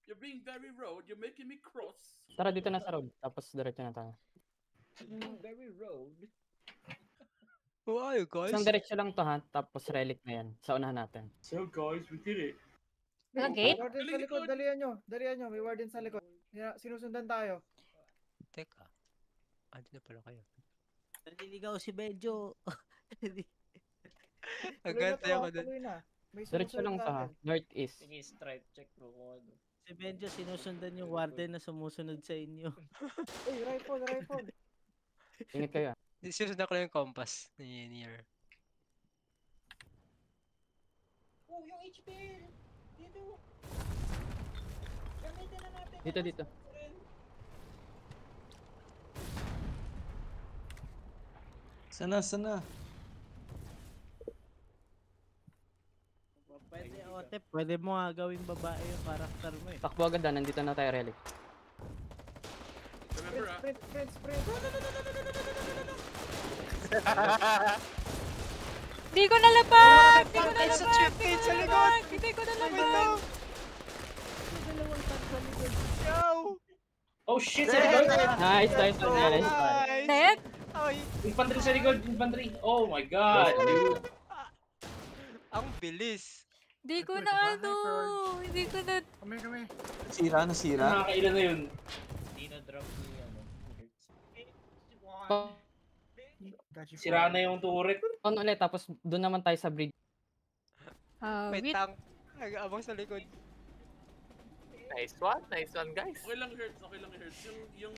You're being very rude. You're making me cross. Tara, dito na sa road. Tapos diretso na tayo. Very road. Who are you guys? Isang diretso lang to ha. Tapos relic na yan. Sa unahan natin. So guys, we did it. Ang gate? Warden sa likod, dalihan nyo. May warden sa likod. Sinusundan tayo. Teka. Andi na pala kayo. Naliligaw si Benjo. Agad tayo ko dun. Tuloy na. May Diretso sumusunod lang to ha. sa atin. Northeast. Sige, stripe check bro kung ano. Si Benjo sinusundan yung warden na sumusunod sa inyo. Uy, rifle. Ingat kayo. Sinusundan ko lang yung compass ni Nier. Oh, yung HP! Dito! Gamitin na natin! Dito. Sana. Pwede, Otep, pwede mo nga gawing babae yung karakter mo eh. Takbo agad na. Nandito na tayo relic. Remember, Sprint. Di ko nalapat! Sa likod! Hindi ko nalapat! Oh shit! Sa likod! Nice. Dead? Infantry sa likod! Infantry! Oh my god! Dude! Ang bilis! Di ko na ano! Hindi ko na... Kami. Nasira. Nakakailan na yun. Hindi na drop ni ano. Sira na yung turret. On ulit. Tapos doon naman tayo sa bridge. May Wait. tank. Nag-aabang sa likod. Nice one guys. okay lang hurts. Yung